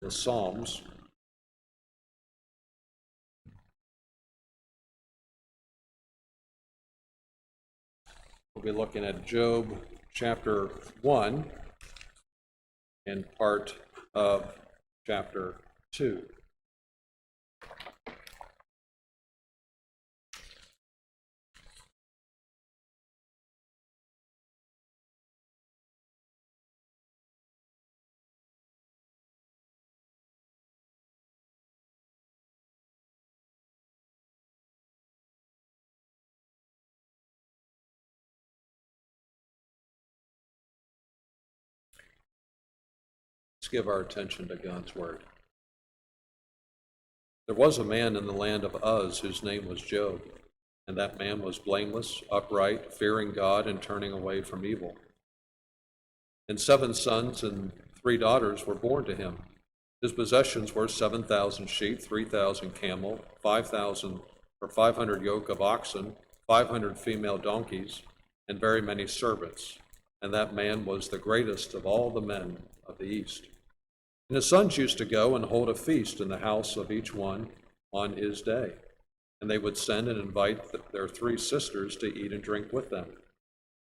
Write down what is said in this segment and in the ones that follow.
the Psalms. We'll be looking at Job chapter 1 and part of chapter 2. Let's give our attention to God's word. There was a man in the land of Uz whose name was Job, and that man was blameless, upright, fearing God, and turning away from evil. And 7 sons and 3 daughters were born to him. His possessions were 7,000 sheep, 3,000 camel, 500 yoke of oxen, 500 female donkeys, and very many servants. And that man was the greatest of all the men of the east. And his sons used to go and hold a feast in the house of each one on his day. And they would send and invite their 3 sisters to eat and drink with them.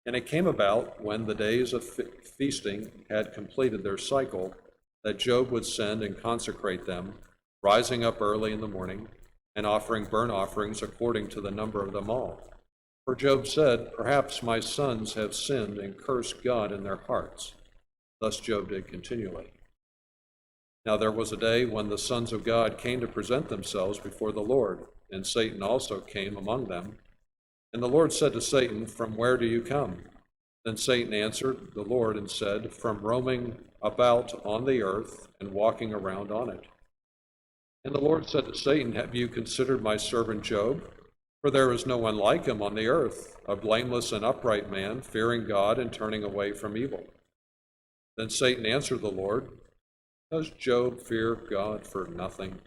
And it came about, when the days of feasting had completed their cycle, that Job would send and consecrate them, rising up early in the morning, and offering burnt offerings according to the number of them all. For Job said, "Perhaps my sons have sinned and cursed God in their hearts." Thus Job did continually. Now there was a day when the sons of God came to present themselves before the Lord, and Satan also came among them. And the Lord said to Satan, "From where do you come?" Then Satan answered the Lord and said, "From roaming about on the earth and walking around on it." And the Lord said to Satan, "Have you considered my servant Job? For there is no one like him on the earth, a blameless and upright man, fearing God and turning away from evil." Then Satan answered the Lord, "Does Job fear God for nothing?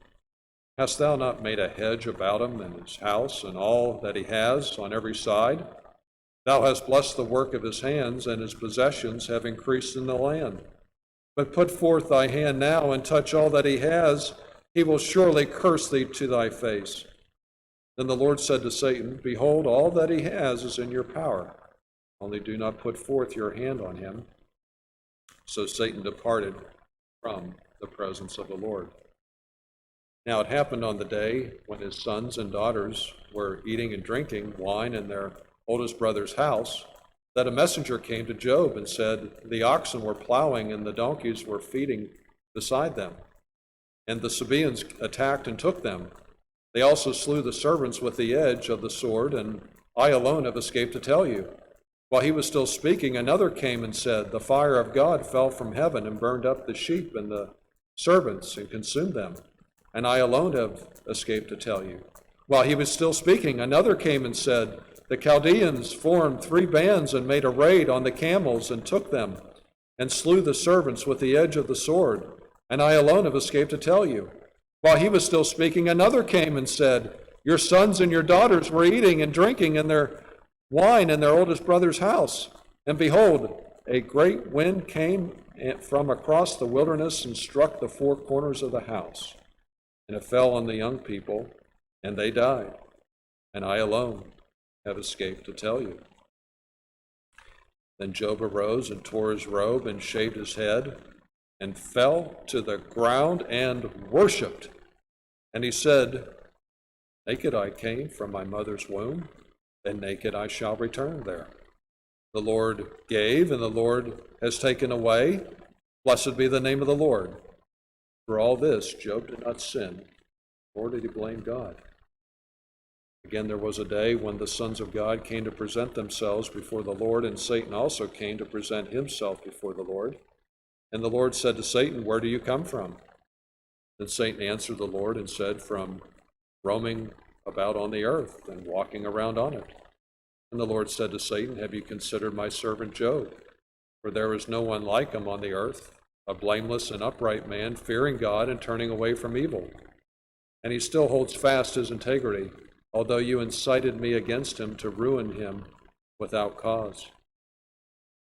Hast thou not made a hedge about him and his house and all that he has on every side? Thou hast blessed the work of his hands, and his possessions have increased in the land. But put forth thy hand now and touch all that he has, he will surely curse thee to thy face." Then the Lord said to Satan, "Behold, all that he has is in your power, only do not put forth your hand on him." So Satan departed from the presence of the Lord. Now it happened on the day when his sons and daughters were eating and drinking wine in their oldest brother's house, that a messenger came to Job and said, "The oxen were plowing and the donkeys were feeding beside them. And the Sabaeans attacked and took them. They also slew the servants with the edge of the sword, and I alone have escaped to tell you." While he was still speaking, another came and said, "The fire of God fell from heaven and burned up the sheep and the servants and consumed them. And I alone have escaped to tell you." While he was still speaking, another came and said, "The Chaldeans formed 3 bands and made a raid on the camels and took them, and slew the servants with the edge of the sword. And I alone have escaped to tell you." While he was still speaking, another came and said, "Your sons and your daughters were eating and drinking in their wine in their oldest brother's house. And behold, a great wind came from across the wilderness and struck the 4 corners of the house. And it fell on the young people, and they died. And I alone have escaped to tell you." Then Job arose and tore his robe and shaved his head and fell to the ground and worshipped. And he said, "Naked I came from my mother's womb, and naked I shall return there. The Lord gave, and the Lord has taken away. Blessed be the name of the Lord." For all this, Job did not sin, nor did he blame God. Again, there was a day when the sons of God came to present themselves before the Lord, and Satan also came to present himself before the Lord. And the Lord said to Satan, "Where do you come from?" Then Satan answered the Lord and said, "From roaming about on the earth and walking around on it." And the Lord said to Satan, "Have you considered my servant Job? For there is no one like him on the earth, a blameless and upright man, fearing God and turning away from evil. And he still holds fast his integrity, although you incited me against him to ruin him without cause."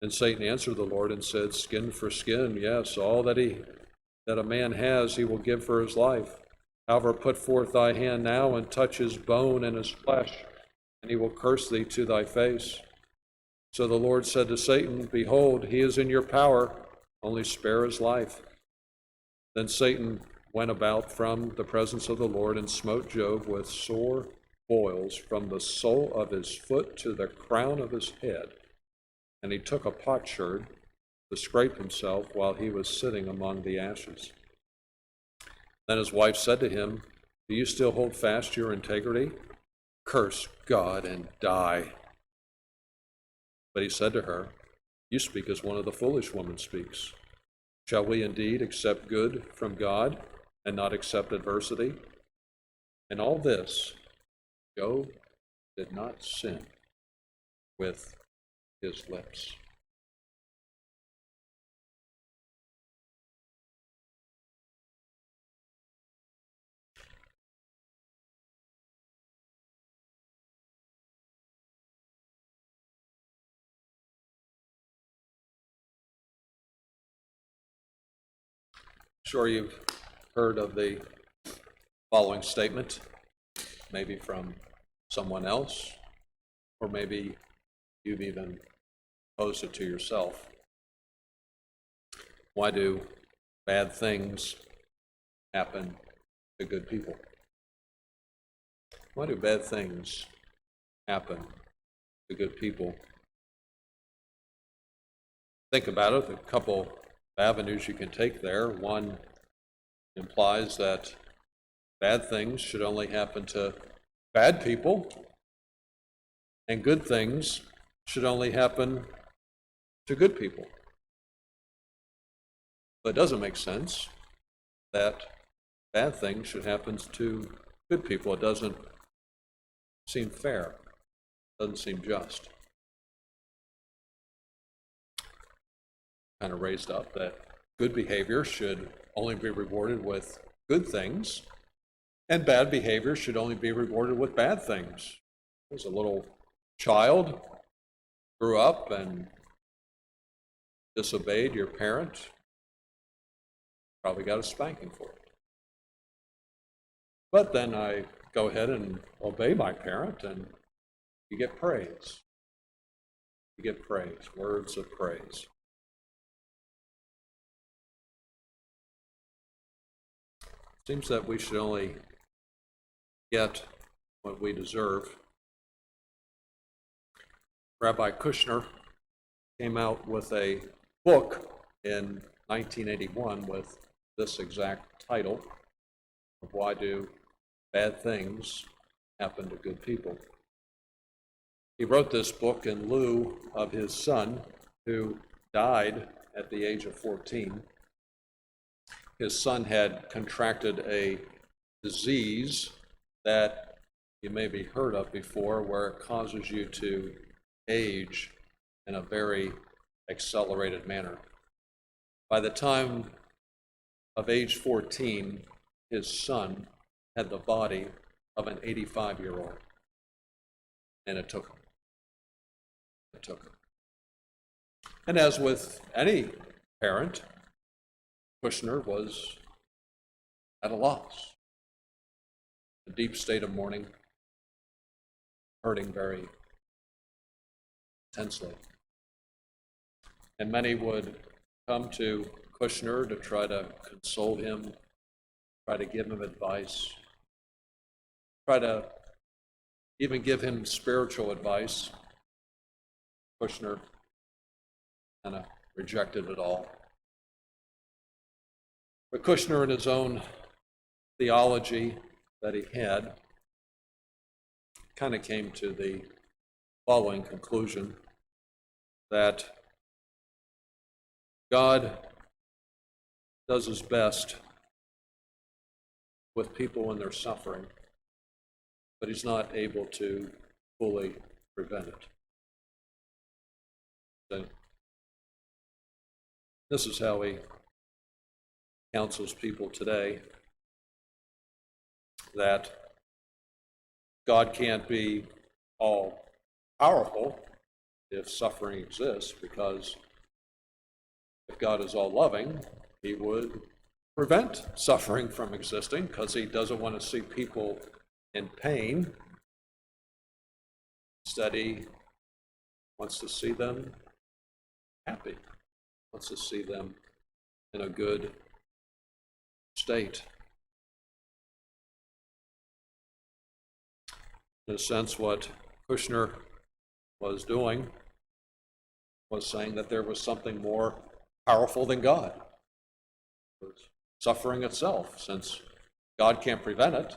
Then Satan answered the Lord and said, "Skin for skin, yes, all that he that a man has, he will give for his life. However, put forth thy hand now and touch his bone and his flesh, and he will curse thee to thy face. So the Lord said to Satan, Behold, he is in your power, only spare his life. Then Satan went about from the presence of the Lord and smote Job with sore boils from the sole of his foot to the crown of his head. And he took a potsherd to scrape himself while he was sitting among the ashes. Then his wife said to him, Do you still hold fast to your integrity? Curse God and die. But he said to her, You speak as one of the foolish women speaks. Shall we indeed accept good from God and not accept adversity? In all this, Job did not sin with his lips. Sure, you've heard of the following statement, maybe from someone else, or maybe you've even posed it to yourself. Why do bad things happen to good people? Why do bad things happen to good people? Think about it, a couple of avenues you can take there. One implies that bad things should only happen to bad people, and good things should only happen to good people. But it doesn't make sense that bad things should happen to good people. It doesn't seem fair. It doesn't seem just. Kind of raised up that good behavior should only be rewarded with good things, and bad behavior should only be rewarded with bad things. As a little child, grew up and disobeyed your parent, probably got a spanking for it. But then I go ahead and obey my parent, and you get praise. You get praise, words of praise. Seems that we should only get what we deserve. Rabbi Kushner came out with a book in 1981 with this exact title of Why Do Bad Things Happen to Good People? He wrote this book in lieu of his son, who died at the age of 14. His son had contracted a disease that you maybe heard of before, where it causes you to age in a very accelerated manner. By the time of age 14, his son had the body of an 85-year-old, and it took him. It took him. And as with any parent, Kushner was at a loss, a deep state of mourning, hurting very intensely. And many would come to Kushner to try to console him, try to give him advice, try to even give him spiritual advice. Kushner kind of rejected it all. But Kushner, in his own theology that he had, kind of came to the following conclusion, that God does his best with people when they're suffering, but he's not able to fully prevent it. So this is how he counsels people today, that God can't be all powerful if suffering exists, because if God is all loving, he would prevent suffering from existing because he doesn't want to see people in pain. Instead, he wants to see them happy, wants to see them in a good state. In a sense, what Kushner was doing was saying that there was something more powerful than God. It was suffering itself, since God can't prevent it,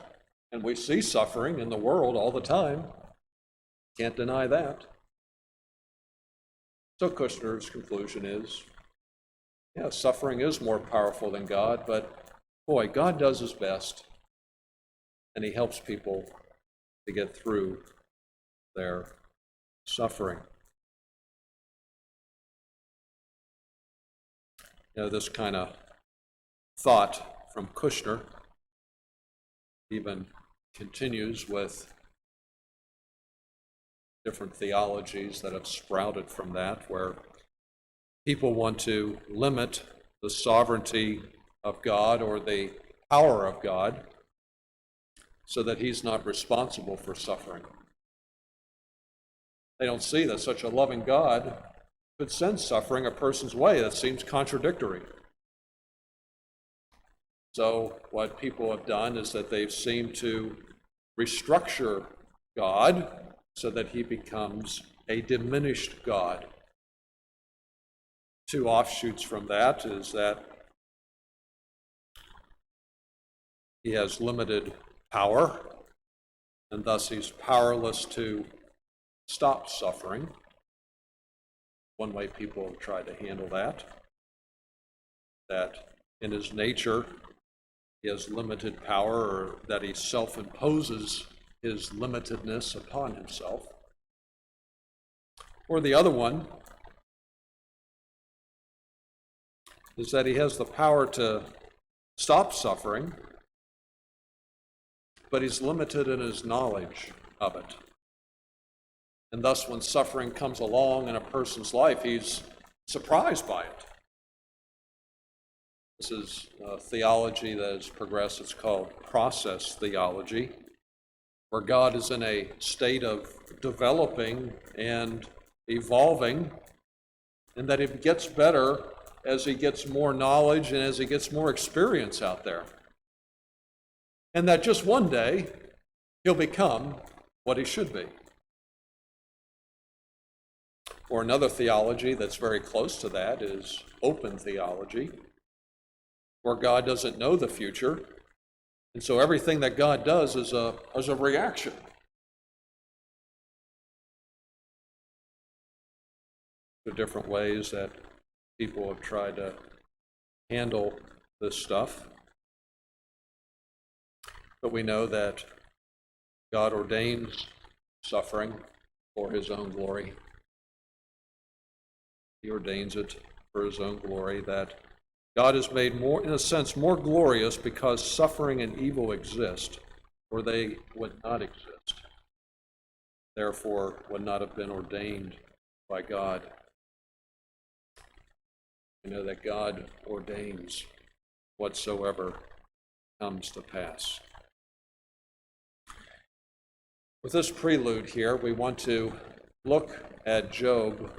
and we see suffering in the world all the time. Can't deny that. So Kushner's conclusion is, yeah, suffering is more powerful than God, but boy, God does his best, and he helps people to get through their suffering. You know, this kind of thought from Kushner even continues with different theologies that have sprouted from that, where people want to limit the sovereignty of God or the power of God so that he's not responsible for suffering. They don't see that such a loving God could send suffering a person's way. That seems contradictory. So what people have done is that they've seemed to restructure God so that he becomes a diminished God. Two offshoots from that is that he has limited power, and thus he's powerless to stop suffering. One way people have tried to handle that in his nature he has limited power, or that he self-imposes his limitedness upon himself. Or the other one is that he has the power to stop suffering, but he's limited in his knowledge of it. And thus, when suffering comes along in a person's life, he's surprised by it. This is a theology that has progressed. It's called process theology, where God is in a state of developing and evolving, and that it gets better as he gets more knowledge and as he gets more experience out there. And that just one day, he'll become what he should be. Or another theology that's very close to that is open theology, where God doesn't know the future, and so everything that God does is a reaction. The different ways that people have tried to handle this stuff. But we know that God ordains suffering for his own glory. He ordains it for his own glory, that God is made more, in a sense, more glorious because suffering and evil exist, or they would not exist. Therefore, would not have been ordained by God. We know that God ordains whatsoever comes to pass. With this prelude here, we want to look at Job,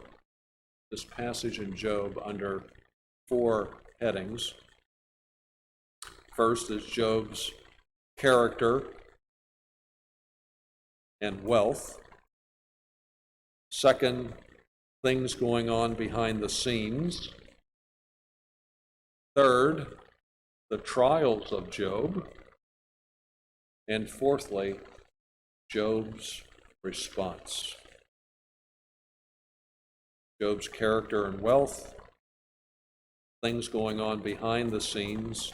this passage in Job, under four headings. First is Job's character and wealth. Second, things going on behind the scenes. Third, the trials of Job. And fourthly, Job's response. Job's character and wealth, things going on behind the scenes,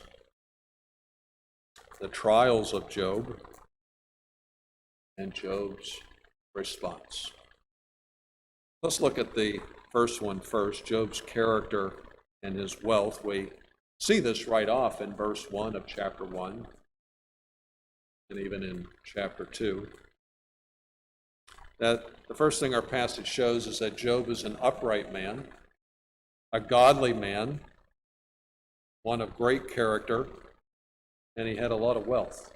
the trials of Job, and Job's response. Let's look at the first one first, Job's character and his wealth. We see this right off in verse 1 of chapter 1, and even in chapter 2. That the first thing our passage shows is that Job is an upright man, a godly man, one of great character, and he had a lot of wealth.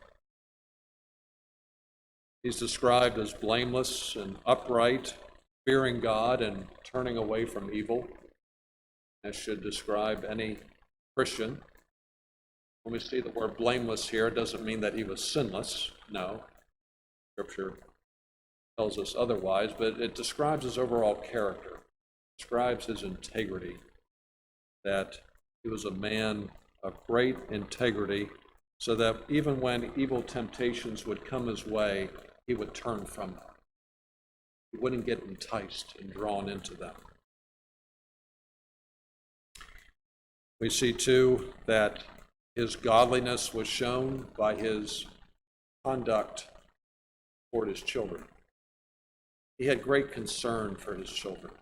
He's described as blameless and upright, fearing God and turning away from evil. That should describe any Christian. When we see the word blameless here, it doesn't mean that he was sinless. No, Scripture tells us otherwise, but it describes his overall character, it describes his integrity, that he was a man of great integrity, so that even when evil temptations would come his way, he would turn from them. He wouldn't get enticed and drawn into them. We see, too, that his godliness was shown by his conduct toward his children. He had great concern for his children.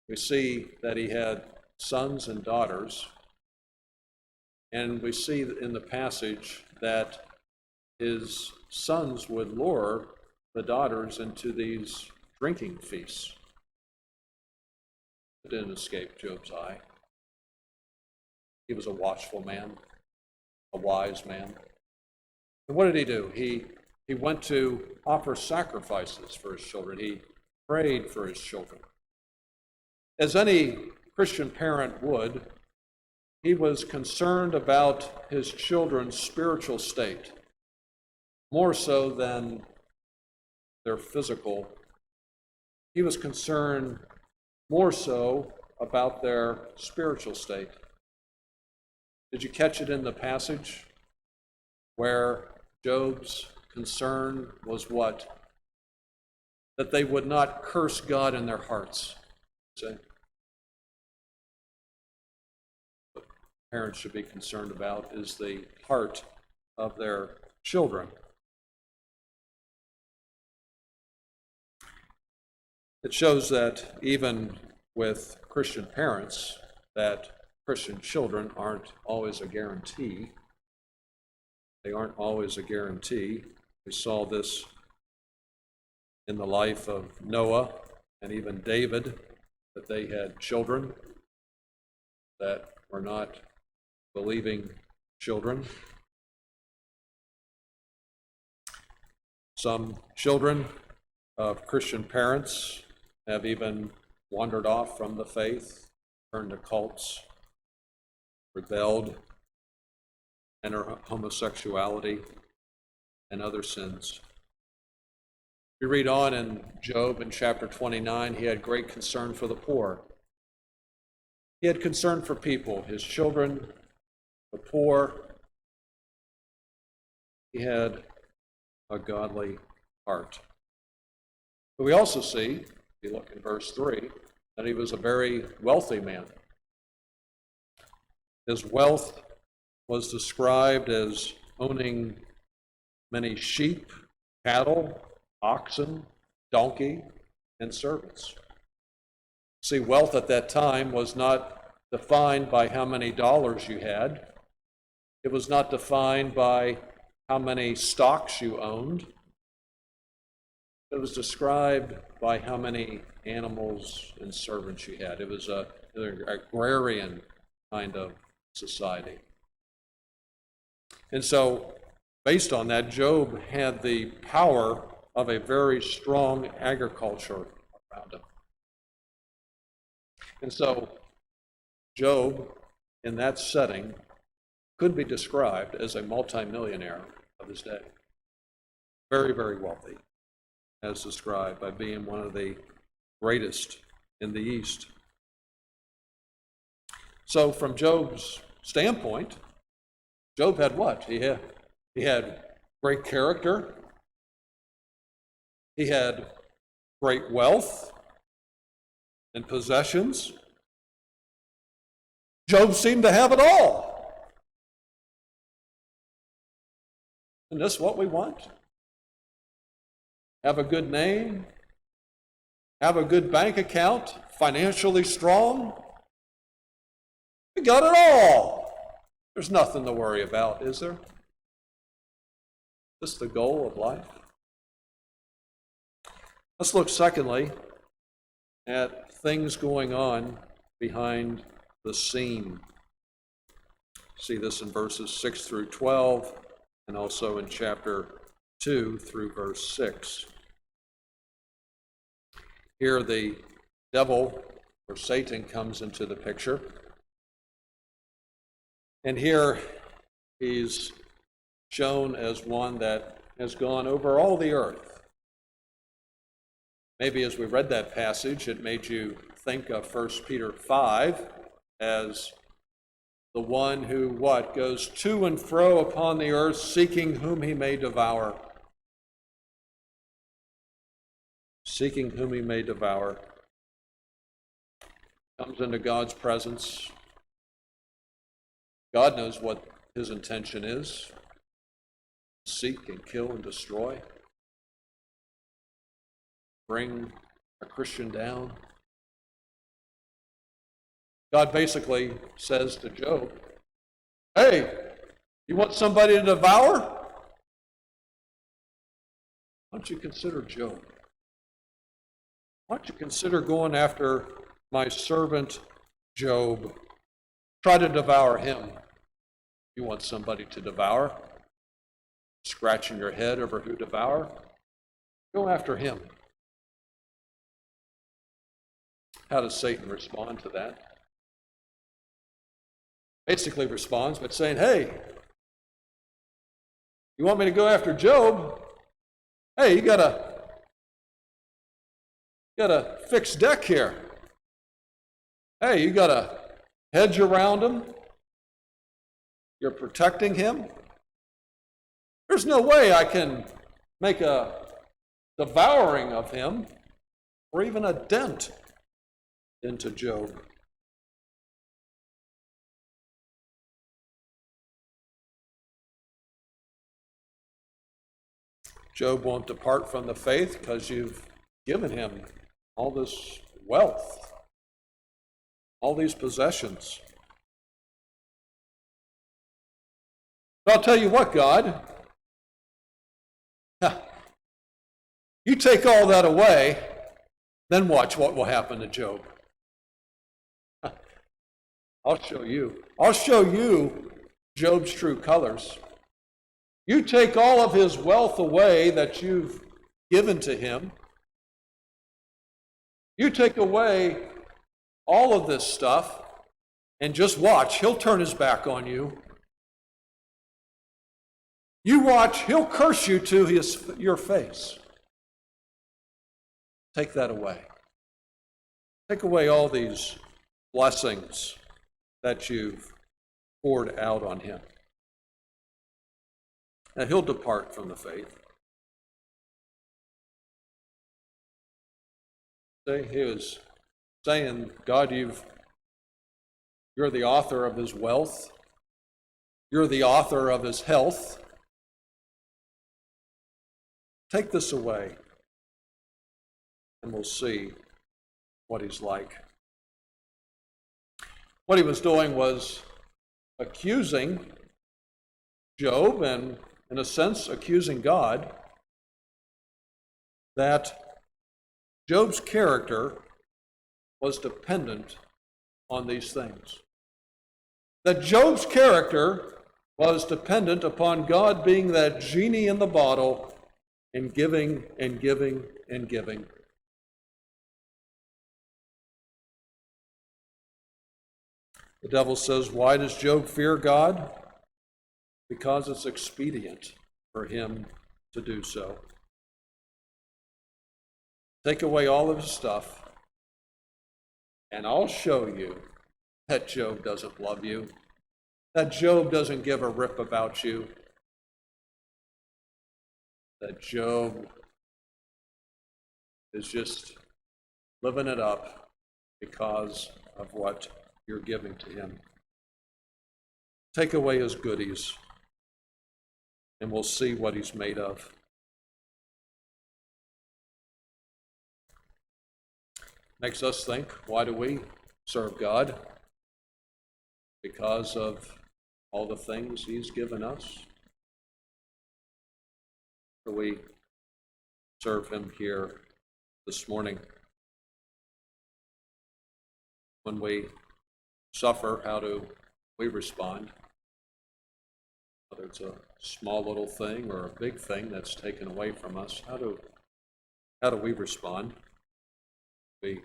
We see that he had sons and daughters, and we see in the passage that his sons would lure the daughters into these drinking feasts. It didn't escape Job's eye. He was a watchful man, a wise man. And what did he do? He went to offer sacrifices for his children. He prayed for his children. As any Christian parent would, he was concerned about his children's spiritual state, more so than their physical. He was concerned more so about their spiritual state. Did you catch it in the passage where Job's concern was what? That they would not curse God in their hearts. See? What parents should be concerned about is the heart of their children. It shows that even with Christian parents, that Christian children aren't always a guarantee. They aren't always a guarantee. We saw this in the life of Noah and even David, that they had children that were not believing children. Some children of Christian parents have even wandered off from the faith, turned to cults, rebelled, and homosexuality and other sins. We read on in Job in chapter 29, he had great concern for the poor. He had concern for people, his children, the poor. He had a godly heart. But we also see, if you look in verse 3, that he was a very wealthy man. His wealth was described as owning many sheep, cattle, oxen, donkey, and servants. See, wealth at that time was not defined by how many dollars you had. It was not defined by how many stocks you owned. It was described by how many animals and servants you had. It was an agrarian kind of society. And so, based on that, Job had the power of a very strong agriculture around him. And so, Job, in that setting, could be described as a multimillionaire of his day. Very, very wealthy, as described by being one of the greatest in the East. So from Job's standpoint, Job had what? He had great character. He had great wealth and possessions. Job seemed to have it all. Isn't this what we want? Have a good name, have a good bank account, financially strong. We got it all. There's nothing to worry about, is there? Is this the goal of life? Let's look, secondly, at things going on behind the scene See this in verses 6 through 12, and also in chapter 2 through verse 6. Here the devil, or Satan, comes into the picture. And here he's shown as one that has gone over all the earth. Maybe as we read that passage, it made you think of 1 Peter 5 as the one who, what, goes to and fro upon the earth, seeking whom he may devour. Seeking whom he may devour. Comes into God's presence. God knows what his intention is. Seek and kill and destroy. Bring a Christian down. God basically says to Job, hey, you want somebody to devour? Why don't you consider Job? Why don't you consider going after my servant Job? Try to devour him. You want somebody to devour? Scratching your head over who devour? Go after him. How does Satan respond to that? Basically responds by saying, hey, you want me to go after Job? Hey, you got a fixed deck here. Hey, you got a hedge around him. You're protecting him. There's no way I can make a devouring of him or even a dent into Job. Job won't depart from the faith because you've given him all this wealth, all these possessions. But I'll tell you what, God, you take all that away, then watch what will happen to Job. I'll show you. I'll show you Job's true colors. You take all of his wealth away that you've given to him. You take away all of this stuff, and just watch, he'll turn his back on you. You watch, he'll curse you to your face. Take that away. Take away all these blessings that you've poured out on him. And he'll depart from the faith. He was saying, God, you're the author of his wealth. You're the author of his health. Take this away, and we'll see what he's like. What he was doing was accusing Job, and in a sense accusing God, that Job's character was dependent on these things. That Job's character was dependent upon God being that genie in the bottle and giving and giving and giving. The devil says, why does Job fear God? Because it's expedient for him to do so. Take away all of his stuff, and I'll show you that Job doesn't love you, that Job doesn't give a rip about you, that Job is just living it up because of what you're giving to him. Take away his goodies, and we'll see what he's made of. Makes us think, why do we serve God? Because of all the things he's given us. So we serve him here this morning. When we suffer, how do we respond? whether it's a small little thing or a big thing that's taken away from us, how do we respond? We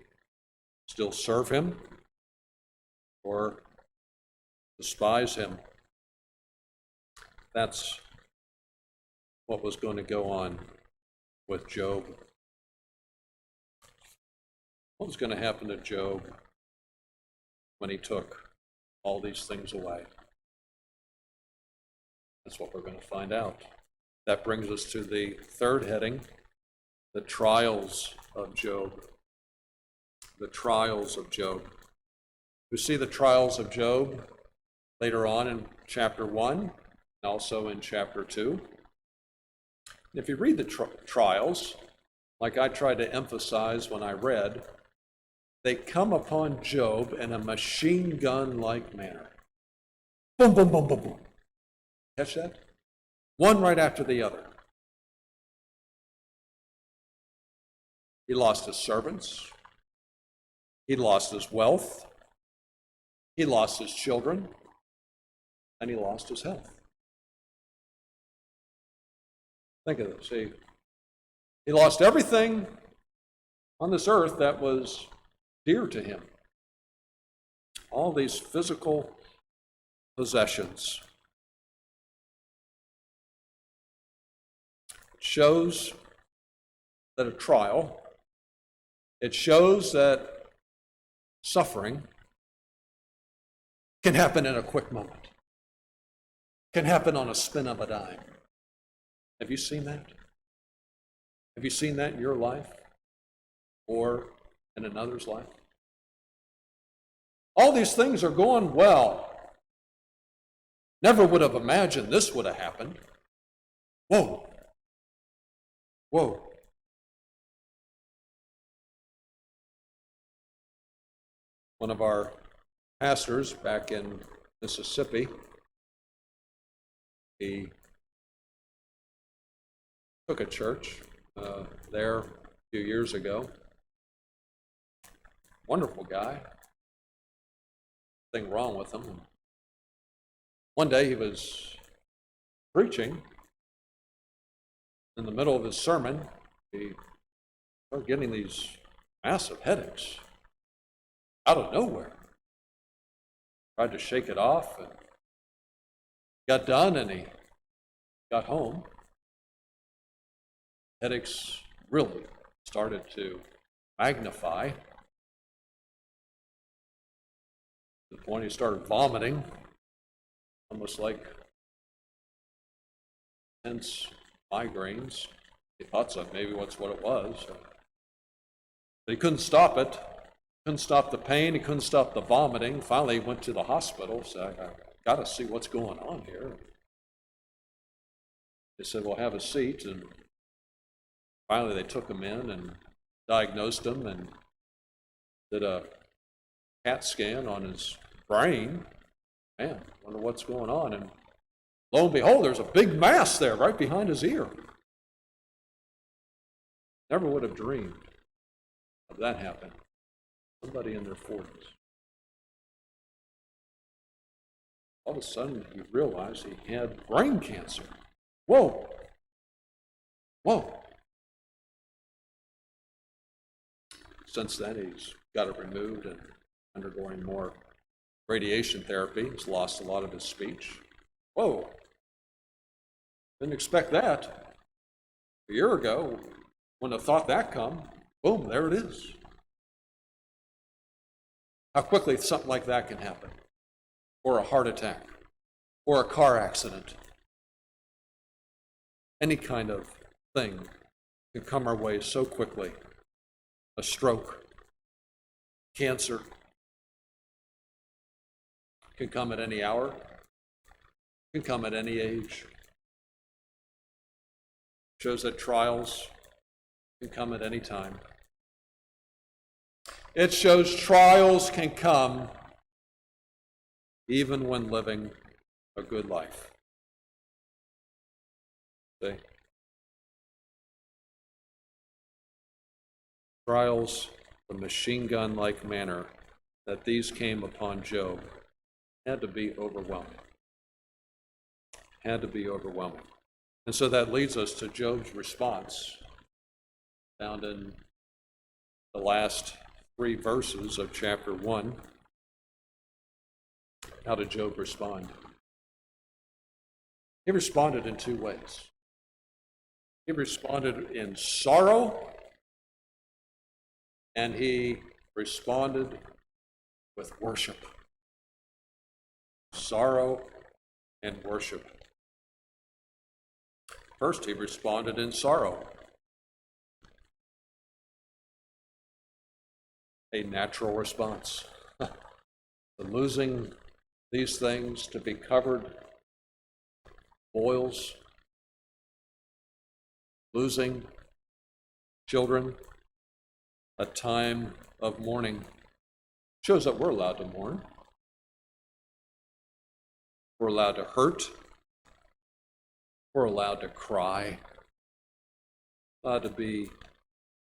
still serve him or despise him? That's what was going to go on with Job. What was going to happen to Job when he took all these things away? That's what we're going to find out. That brings us to the third heading, the trials of Job. The trials of Job. We see the trials of Job later on in chapter 1 and also in chapter 2. If you read the trials, like I tried to emphasize when I read, they come upon Job in a machine gun-like manner. Boom, boom, boom, boom, boom. Catch that? One right after the other. He lost his servants. He lost his wealth. He lost his children. And he lost his health. Think of this. He lost everything on this earth that was dear to him. All these physical possessions. It shows that a trial, it shows that suffering can happen in a quick moment, can happen on a spin of a dime. Have you seen that? Have you seen that in your life or in another's life? All these things are going well. Never would have imagined this would have happened. Whoa. Whoa. One of our pastors back in Mississippi, he took a church there a few years ago. Wonderful guy. Nothing wrong with him. One day he was preaching. In the middle of his sermon, he started getting these massive headaches out of nowhere. Tried to shake it off and got done, and he got home. Headaches really started to magnify to the point he started vomiting, almost like intense migraines. He thought so, maybe that's what it was. But he couldn't stop it. Couldn't stop the pain. He couldn't stop the vomiting. Finally, he went to the hospital. Said, I got to see what's going on here. They said, well, have a seat. And finally, they took him in and diagnosed him and did a CAT scan on his brain. Man, wonder what's going on. And lo and behold, there's a big mass there right behind his ear. Never would have dreamed of that happening. Somebody in their 40s. All of a sudden, he realized he had brain cancer. Whoa! Whoa! Since then, he's got it removed and undergoing more radiation therapy. He's lost a lot of his speech. Whoa! Didn't expect that. A year ago, wouldn't have thought that come. Boom, there it is. How quickly something like that can happen. Or a heart attack. Or a car accident. Any kind of thing can come our way so quickly. A stroke. Cancer. Can come at any hour. Can come at any age. Shows that trials can come at any time. It shows trials can come even when living a good life. See? Trials, the machine gun-like manner that these came upon Job had to be overwhelming. had to be overwhelming. And so that leads us to Job's response, found in the last 3 verses of chapter 1. How did Job respond? He responded in 2 ways. He responded in sorrow, and he responded with worship. Sorrow and worship. First, he responded in sorrow. A natural response. The losing these things to be covered, boils, losing children, a time of mourning, shows that we're allowed to mourn. We're allowed to hurt. We're allowed to cry. Allowed to be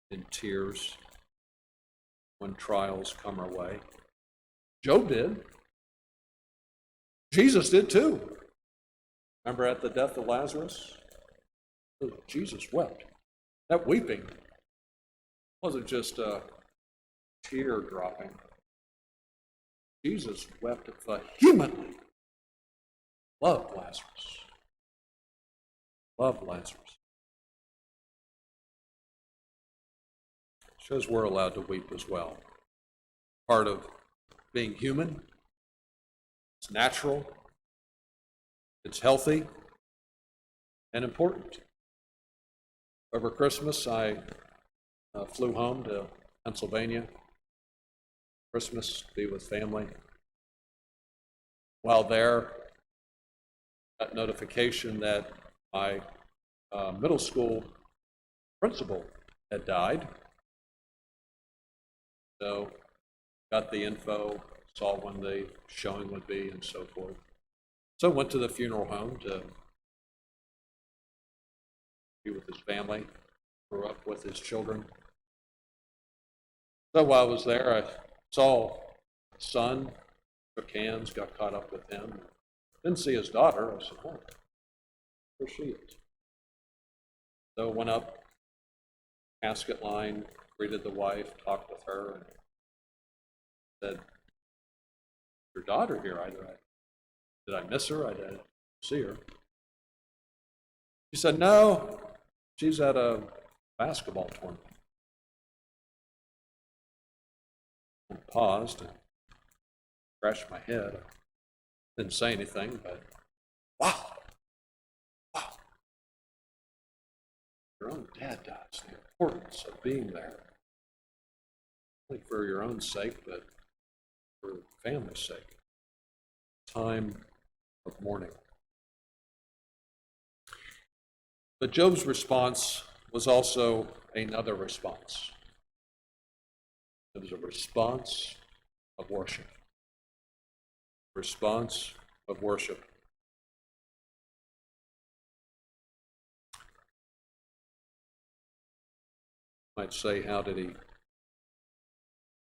in tears when trials come our way. Job did. Jesus did too. Remember at the death of Lazarus? Jesus wept. That weeping wasn't just a tear dropping. Jesus wept vehemently. Loved Lazarus. Loved Lazarus. Shows we're allowed to weep as well. Part of being human. It's natural. It's healthy and important. Over Christmas, I flew home to Pennsylvania. Christmas, to be with family. While there, got notification that my middle school principal had died. So, got the info, saw when the showing would be, and so forth. So, went to the funeral home to be with his family, grew up with his children. So while I was there, I saw his son, shook hands, got caught up with him. Didn't see his daughter. I said, oh, there she is. So went up, casket line, greeted the wife, talked with her, and said, your daughter here, did I miss her? I didn't see her. She said, no, she's at a basketball tournament. I paused and scratched my head. Didn't say anything, but wow. Your own dad dies. The importance of being there. Not only for your own sake, but for family's sake. Time of mourning. But Job's response was also another response. It was a response of worship. Response of worship. You might say, how did he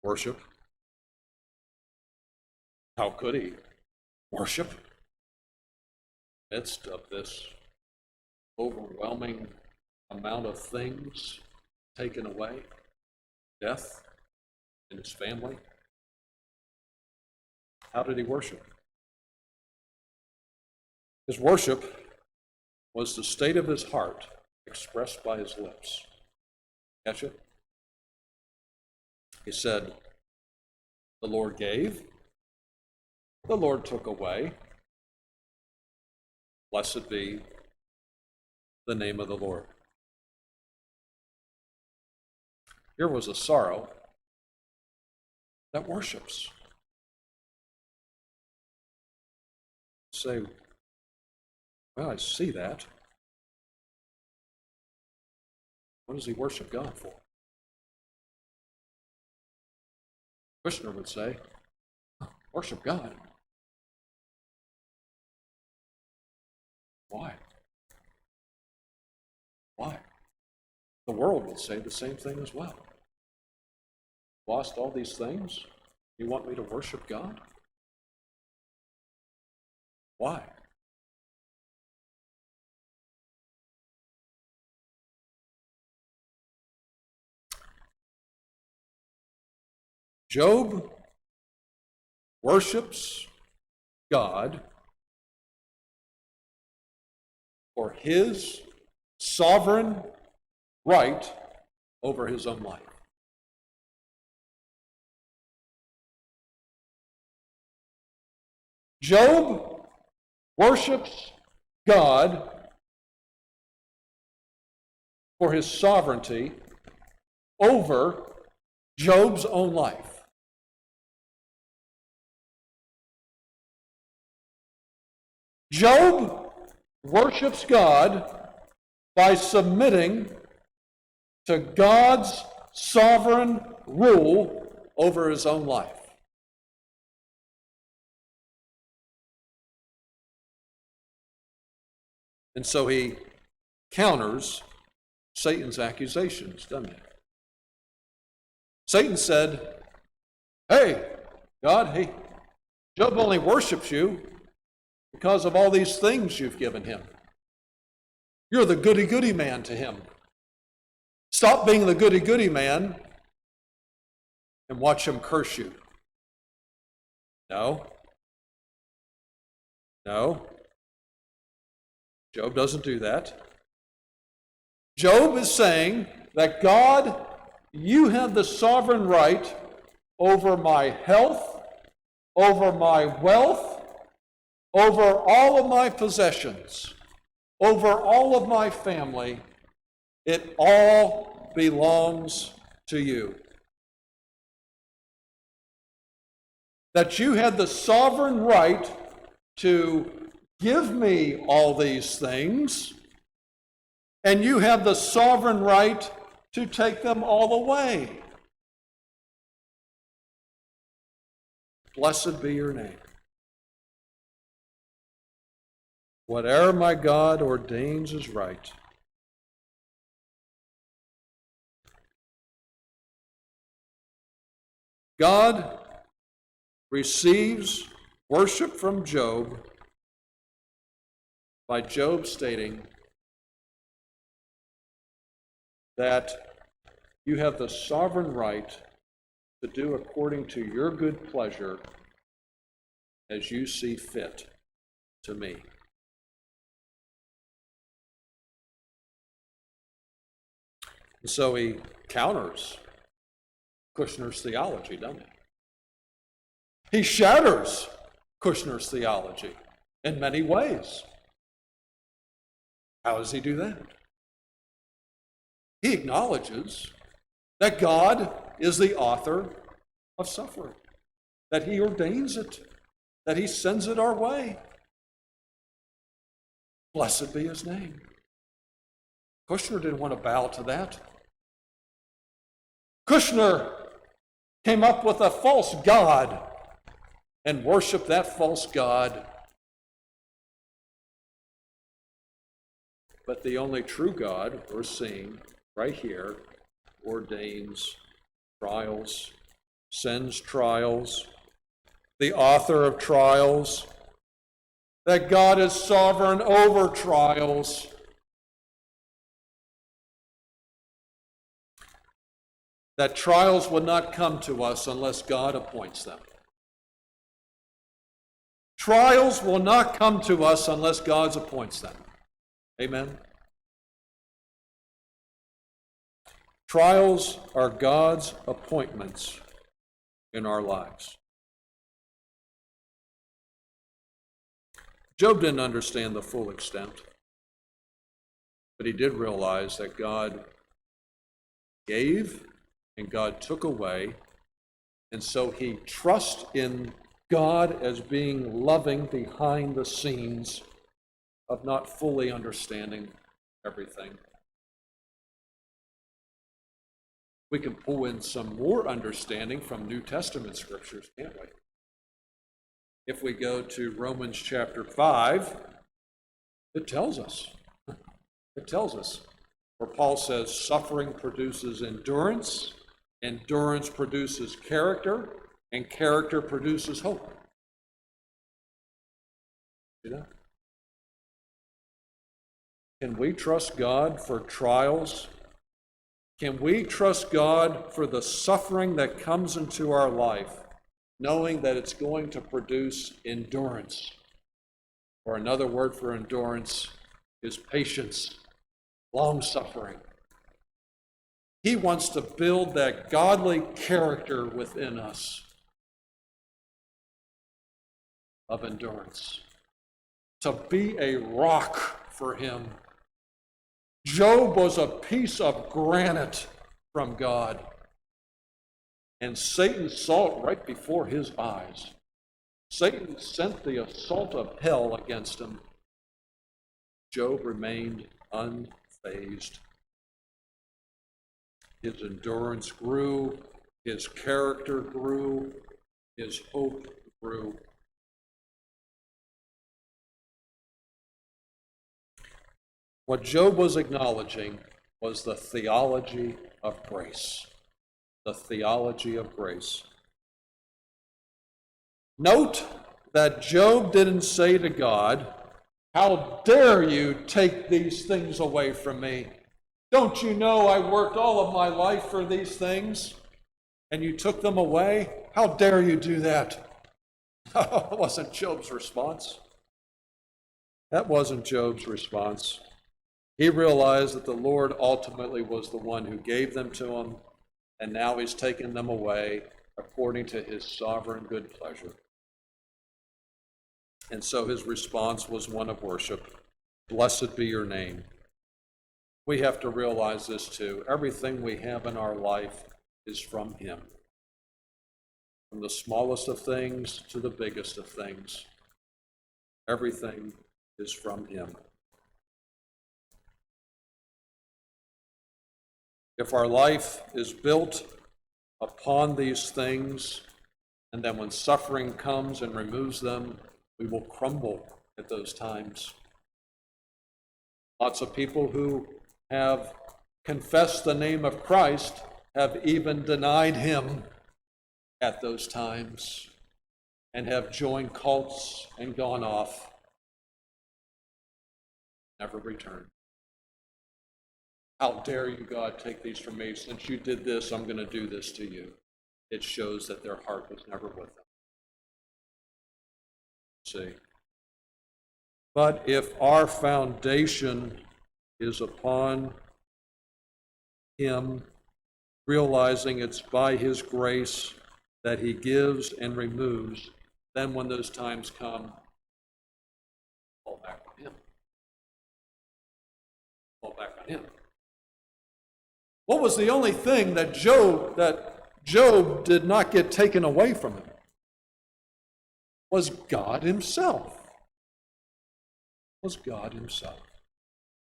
worship? How could he worship? In the midst of this overwhelming amount of things taken away, death in his family. How did he worship? His worship was the state of his heart expressed by his lips. Catch it? He said, the Lord gave, the Lord took away. Blessed be the name of the Lord. Here was a sorrow that worships. Say, well, I see that. What does he worship God for? Kushner would say, worship God. Why? Why? The world would say the same thing as well. Lost all these things? You want me to worship God? Why? Job worships God for his sovereign right over his own life. Job worships God for his sovereignty over Job's own life. Job worships God by submitting to God's sovereign rule over his own life. And so he counters Satan's accusations, doesn't he? Satan said, hey, God, hey, Job only worships you because of all these things you've given him. You're the goody-goody man to him. Stop being the goody-goody man and watch him curse you. No. Job doesn't do that. Job is saying that God, you have the sovereign right over my health, over my wealth, over all of my possessions, over all of my family. It all belongs to you. That you had the sovereign right to give me all these things, and you have the sovereign right to take them all away. Blessed be your name. Whatever my God ordains is right. God receives worship from Job by Job stating that you have the sovereign right to do according to your good pleasure as you see fit to me. And so he counters Kushner's theology, doesn't he? He shatters Kushner's theology in many ways. How does he do that? He acknowledges that God is the author of suffering, that he ordains it, that he sends it our way. Blessed be his name. Kushner didn't want to bow to that. Kushner came up with a false god and worshiped that false god. But the only true God we're seeing right here ordains trials, sends trials, the author of trials, that God is sovereign over trials. That trials will not come to us unless God appoints them. Trials will not come to us unless God appoints them. Amen? Trials are God's appointments in our lives. Job didn't understand the full extent, but he did realize that God gave and God took away, and so he trusts in God as being loving behind the scenes of not fully understanding everything. We can pull in some more understanding from New Testament scriptures, can't we? If we go to Romans chapter 5, it tells us. It tells us where Paul says suffering produces endurance, endurance produces character, and character produces hope. See that? Can we trust God for trials Can we trust God for the suffering that comes into our life, knowing that it's going to produce endurance? Or another word for endurance is patience, long-suffering. He wants to build that godly character within us of endurance, to be a rock for him. Job was a piece of granite from God, and Satan saw it right before his eyes. Satan sent the assault of hell against him. Job remained unfazed. His endurance grew, his character grew, his hope grew. What Job was acknowledging was the theology of grace. The theology of grace. Note that Job didn't say to God, "How dare you take these things away from me? Don't you know I worked all of my life for these things, and you took them away? How dare you do that?" That wasn't Job's response. That wasn't Job's response. He realized that the Lord ultimately was the one who gave them to him, and now he's taken them away according to his sovereign good pleasure. And so his response was one of worship. Blessed be your name. We have to realize this too. Everything we have in our life is from him. From the smallest of things to the biggest of things. Everything is from him. If our life is built upon these things, and then when suffering comes and removes them, we will crumble at those times. Lots of people who have confessed the name of Christ have even denied him at those times and have joined cults and gone off, never returned. How dare you, God, take these from me? Since you did this, I'm going to do this to you. It shows that their heart was never with them. See? But if our foundation is upon him, realizing it's by his grace that he gives and removes, then when those times come, fall back on him. Fall back on him. What was the only thing that Job did not get taken away from him? Was God himself. Was God himself.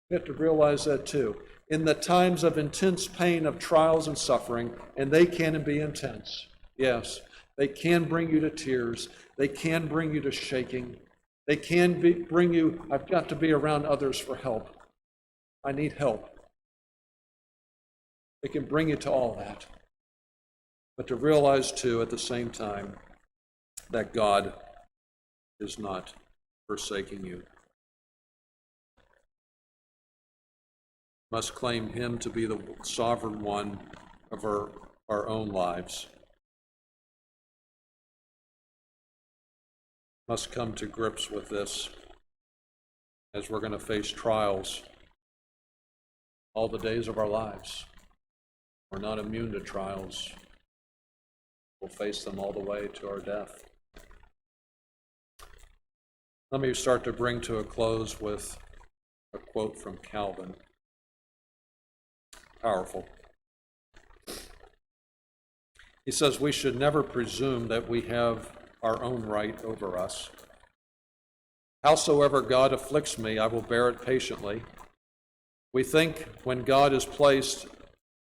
We have to realize that too. In the times of intense pain, of trials and suffering, and they can be intense. Yes, they can bring you to tears. They can bring you to shaking. They can bring you, I've got to be around others for help. I need help. It can bring you to all that. But to realize, too, at the same time, that God is not forsaking you. Must claim him to be the sovereign one of our own lives. Must come to grips with this as we're going to face trials all the days of our lives. We're not immune to trials. We'll face them all the way to our death. Let me start to bring to a close with a quote from Calvin. Powerful. He says, "We should never presume that we have our own right over us. Howsoever God afflicts me, I will bear it patiently. We think when God has placed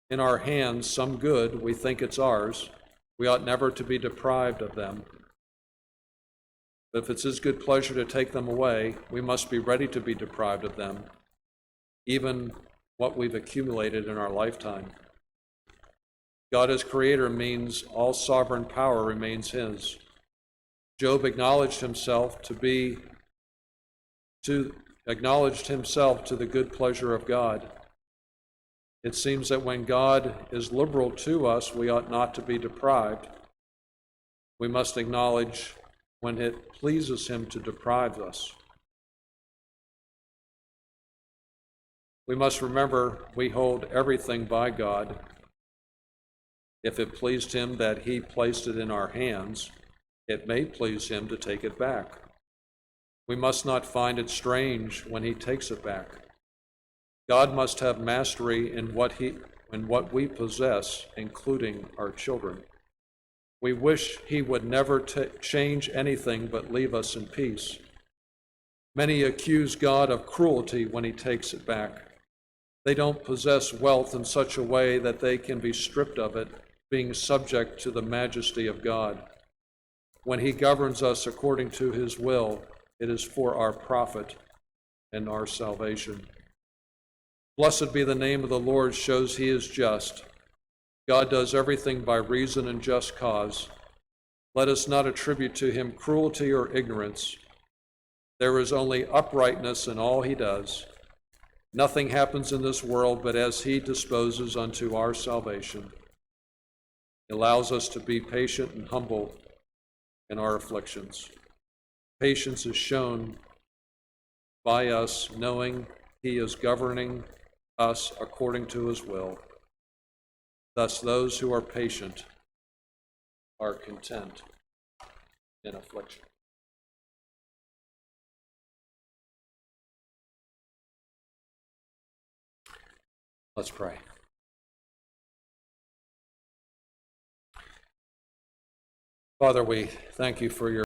in our hands some good, we think it's ours. We ought never to be deprived of them. But if it's his good pleasure to take them away, we must be ready to be deprived of them, even what we've accumulated in our lifetime. God as creator means all sovereign power remains his. Job acknowledged himself to the good pleasure of God. It seems that when God is liberal to us, we ought not to be deprived. We must acknowledge when it pleases him to deprive us. We must remember we hold everything by God. If it pleased him that he placed it in our hands, it may please him to take it back. We must not find it strange when he takes it back. God must have mastery in what we possess, including our children. We wish he would never change anything but leave us in peace. Many accuse God of cruelty when he takes it back. They don't possess wealth in such a way that they can be stripped of it, being subject to the majesty of God. When he governs us according to his will, it is for our profit and our salvation. Blessed be the name of the Lord, shows he is just. God does everything by reason and just cause. Let us not attribute to him cruelty or ignorance. There is only uprightness in all he does. Nothing happens in this world but as he disposes unto our salvation. He allows us to be patient and humble in our afflictions. Patience is shown by us knowing he is governing us according to his will. Thus, those who are patient are content in affliction. Let's pray. Father, we thank you for your